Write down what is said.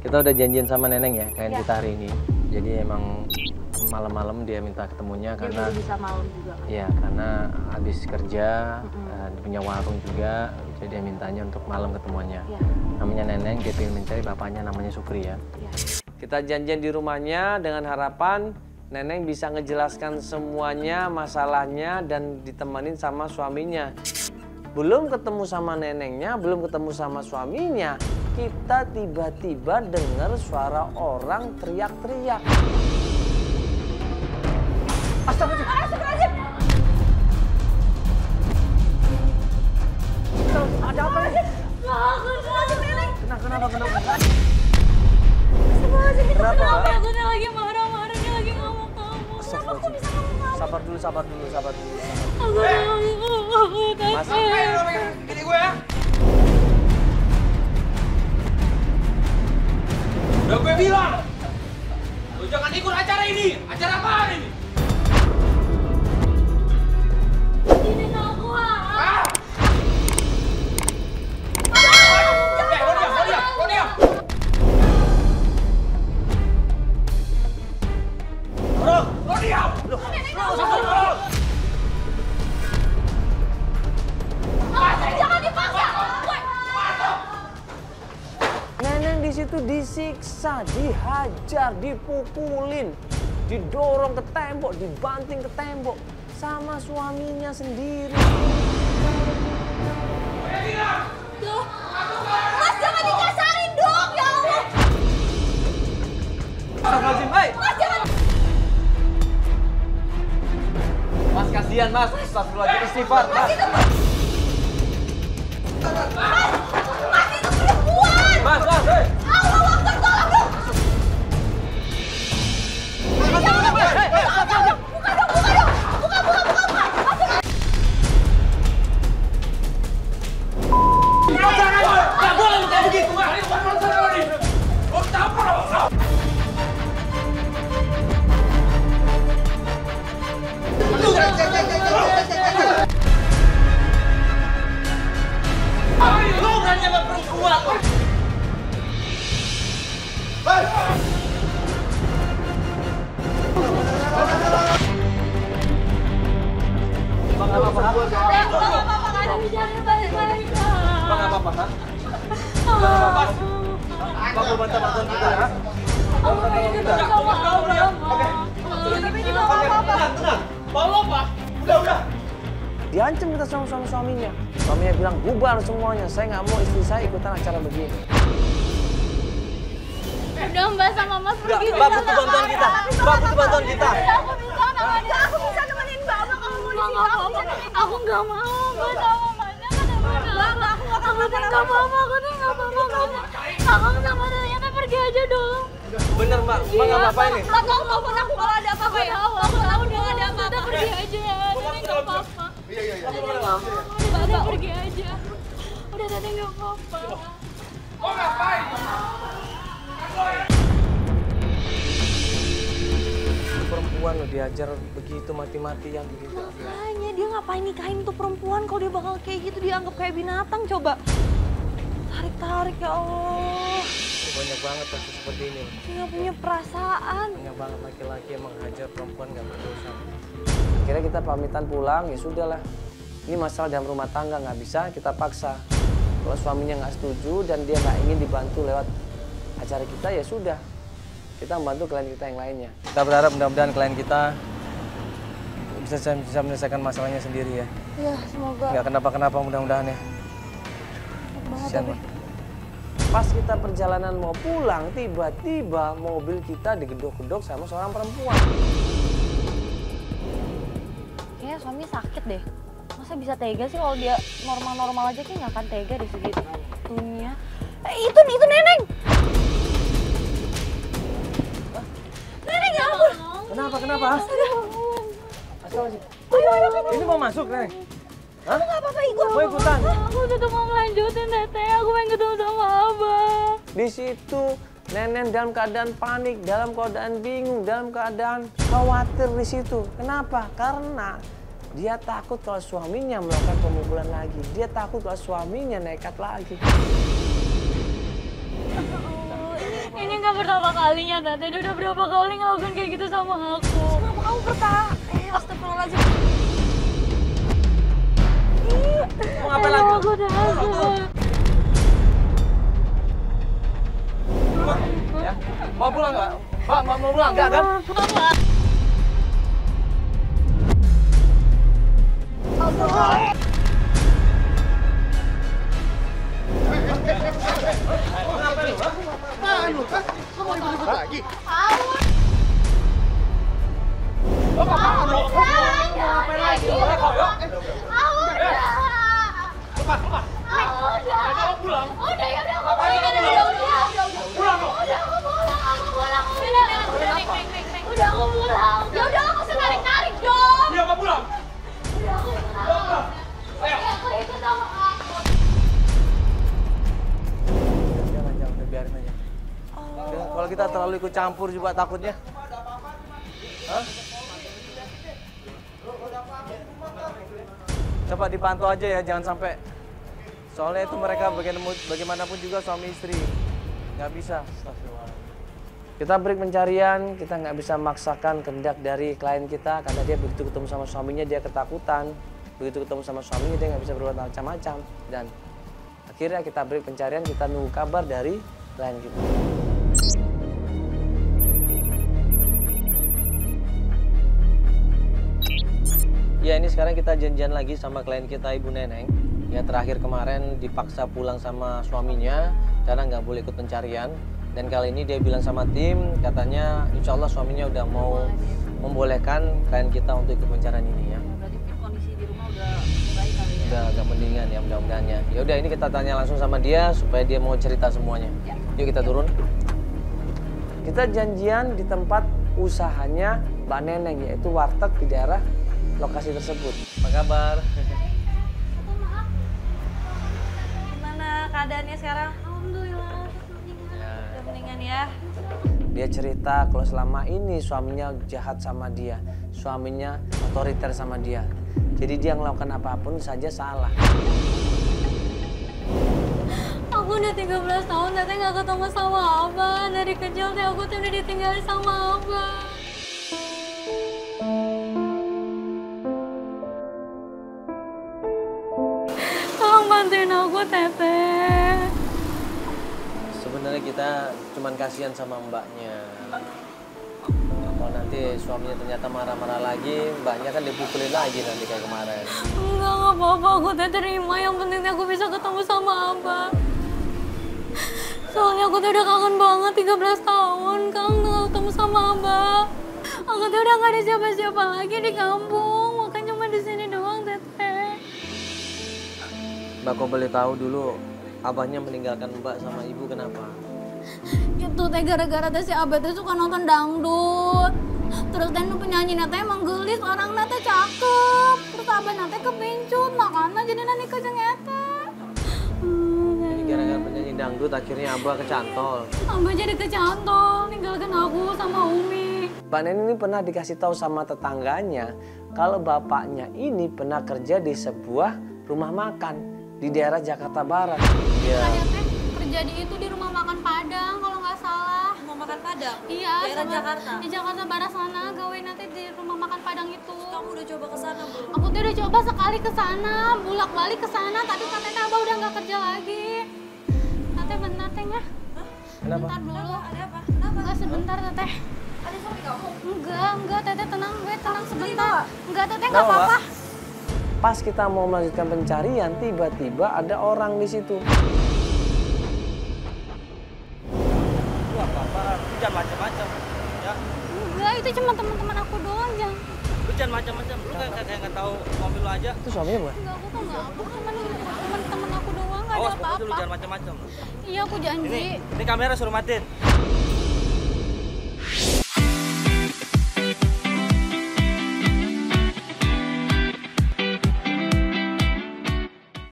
Kita udah janjian sama Neneng ya, klien kita hari ini. Jadi emang malam-malam dia minta ketemunya Dia karena bisa malam juga. Iya, karena habis kerja, dia punya warung juga, jadi dia mintanya untuk malam ketemuannya. Ya. Namanya Neneng, dia pengen mencari bapaknya namanya Sukri ya. Kita janjian di rumahnya dengan harapan Neneng bisa ngejelaskan semuanya masalahnya dan ditemenin sama suaminya. Belum ketemu sama nenengnya, belum ketemu sama suaminya, kita tiba-tiba dengar suara orang teriak-teriak. Astagfirullahaladzim! Ada apa nih? Kenapa? Kenapa? Aku lagi marah-marah, dia lagi ngomong kamu. Kenapa aku bisa ngomong kamu? Sabar dulu. Aku lagi ngomong kamu. Mas, Ini gue ya. Udah gue bilang, lu jangan ikut acara ini. Acara apaan ini? Izinin aku, Ah! Lo diam. Lo diam. Jangan dipaksa. Neneng di situ disiksa, dihajar, dipukulin, didorong ke tembok, dibanting ke tembok sama suaminya sendiri. Duh. Mas, jangan dikasarin dong, ya Allah. Astagfirullahaladzim, hei! Mas, jangan. Mas, kasihan mas, astagfirullahaladzim, istighfar, mas. Mas, itu perempuan. Mas, hei! Allah Akbar, tolong dong. Jangan, buka dong. Gak boleh lu kayak begitu, Mas. Lo tampar lo. Lu berani sama perempuan lo. Bang, apa-apa, ha? Bapak nggak ada bicara balik-balik. Bang, apa-apa, ha? Apa-apa? Bang, mau bantuan kita, ha? Aku pengen ketemu sama abang. Tapi ini nggak apa-apa. Tenang. Mau apa? Udah. Diancam kita sama suaminya. Suaminya bilang, bubar semuanya, saya nggak mau istri saya ikutan acara begini. Udah Mbak sama Mas pergi. Mbak butuh bantuan kita. Mbak butuh bantuan kita. Aku bisa nemenin. Aku bisa nemenin Mbak. Kamu mau di sini. Aku nggak mau Mbak sama Mbaknya kenapa? Aku nggak apa-apa. Aku sama ternyata pergi aja dong. Bener mbak, mbak nggak apa-apa ini. Mbak kamu telepon aku kalau ada apa-apa ya. Aku tahu dia nggak ada apa-apa. Udah pergi aja ya. Nenek nggak apa-apa. Udah pergi aja. Udah nenek nggak apa-apa. Mau ngapain? Perempuan lo diajar begitu mati-matian begitu. Makanya dia ngapain nikahin tuh perempuan kalau dia bakal kayak gitu, dianggap kayak binatang coba. Tarik-tarik ya Allah. Banyak banget kasus seperti ini. Dia nggak punya perasaan. Banyak banget laki-laki yang menghajar perempuan nggak berdosa. Akhirnya kita pamitan pulang, ya sudahlah. Ini masalah dalam rumah tangga, nggak bisa kita paksa. Kalau suaminya nggak setuju dan dia nggak ingin dibantu lewat acara kita, ya sudah. Kita membantu klien kita yang lainnya. Kita berharap mudah-mudahan klien kita bisa menyelesaikan masalahnya sendiri ya. Ya semoga. Nggak kenapa-kenapa mudah-mudahan ya. Kasihan, Mbak. Pas kita perjalanan mau pulang, tiba-tiba mobil kita digedok-gedok sama seorang perempuan. Kayaknya suami sakit deh. Masa bisa tega sih kalau dia normal-normal aja kayak nggak akan tega deh segitunya. Itu Neneng. Neneng ya ampun. Kenapa? Ini mau masuk, Neneng? Hah? Aku nggak apa-apa ikut. Mau ikutan? Aku udah mau melanjutin Teteh. Aku pengen ketemu sama Abang. Di situ Neneng dalam keadaan panik, dalam keadaan bingung, dalam keadaan khawatir di situ. Kenapa? Karena dia takut kalau suaminya melakukan pemukulan lagi. Dia takut kalau suaminya nekat lagi. Ini pertama kalinya, Tante. Dia udah berapa kali ngelakuin kayak gitu sama aku. Kenapa kamu bertahan? Astagfirullahaladzim. Mau ngapain lagi? Aku udah agak. Ya. Mau pulang nggak? Mbak, mau pulang nggak kan? Mama. Ya udah aku narik dong. Dia mau pulang. Udah aku pulang. Aku ikut sama aku. Jangan, udah biarin aja. Udah, kalau kita terlalu ikut campur juga takutnya. Hah? Coba dipantau aja ya, jangan sampai. Soalnya itu mereka bagaimanapun juga suami istri. Nggak bisa. Kita break pencarian, kita nggak bisa memaksakan kehendak dari klien kita karena dia begitu ketemu sama suaminya dia ketakutan. Begitu ketemu sama suaminya dia nggak bisa berbuat macam-macam. Dan akhirnya kita break pencarian, kita nunggu kabar dari klien kita. Ya ini sekarang kita janjian lagi sama klien kita Ibu Neneng. Ya terakhir kemarin dipaksa pulang sama suaminya karena nggak boleh ikut pencarian. Dan kali ini dia bilang sama tim, katanya insya Allah suaminya udah mau membolehkan klien kita untuk ikut pencarian ini ya. Berarti kondisi di rumah udah baik kali ya? Udah agak mendingan ya mudah-mudahan ya. Ya udah ini kita tanya langsung sama dia supaya dia mau cerita semuanya. Ya. Yuk kita turun. Kita janjian di tempat usahanya Mbak Neneng yaitu warteg di daerah lokasi tersebut. Apa kabar? Gimana keadaannya sekarang? Alhamdulillah. Udah mendingan ya? Dia cerita kalau selama ini suaminya jahat sama dia, suaminya otoriter sama dia. Jadi dia ngelakukan apapun saja salah. Aku udah 13 tahun, Tete nggak ketemu sama Abah. Dari kecil teh aku tuh udah ditinggalin sama Abah. Tolong bantuin aku, Tete. Sebenarnya kita cuman kasihan sama mbaknya. Kalau nanti suaminya ternyata marah-marah lagi, mbaknya kan dipukulin lagi nanti kayak kemarin. Enggak apa-apa, aku teh terima. Yang penting aku bisa ketemu sama Abah. Soalnya aku tuh udah kangen banget 13 tahun, Kang, nggak ketemu sama Abah. Aku tuh udah nggak ada siapa-siapa lagi di kampung, makanya cuma di sini doang, Teteh. Mbak kok boleh tahu dulu abahnya meninggalkan mbak sama ibu kenapa? Itu teh gara-gara teh si Abah teh suka nonton dangdut. Terus teh penyanyi teh emang gelis, orang teh cakep. Terus Abah teh kepencut, makanya jadi nikah jeung eta. Jadi gara-gara penyanyi dangdut akhirnya abah kecantol. Abah jadi kecantol, ninggalkan aku sama Umi. Mbak Neni ini pernah dikasih tahu sama tetangganya kalau bapaknya ini pernah kerja di sebuah rumah makan di daerah Jakarta Barat. Iya. Saya teh kerja di itu di rumah makan Padang kalau nggak salah. Mau makan Padang? Iya, Daerah sama- Jakarta? Di Jakarta Barat sana, gawe nanti di rumah makan Padang itu. Kamu udah coba ke sana belum? Aku tuh udah coba sekali ke sana, bolak-balik ke sana, tapi katanya Abah udah nggak kerja lagi. Teteh bentar teh ya. Kenapa? Bentar dulu. Ada apa? Kenapa? Enggak sebentar teteh. Ada suami kamu? Enggak teteh tenang, gue tenang sebentar. Enggak teteh Kenapa, nggak apa-apa. Mbak? Pas kita mau melanjutkan pencarian, tiba-tiba ada orang di situ. Wah, Bapak, lu jangan macam-macam. Ya, Enggak, itu cuma teman-teman aku doang, Jang. lu jangan macam-macam. Lu kayak nggak tahu mobil lu aja. Itu suaminya bukan? Enggak, aku tuh enggak apa, cuma teman-teman aku doang, enggak ada Awas, pokoknya lu apa-apa. jangan macam-macam. Iya, aku janji. Ini kamera suruh matiin.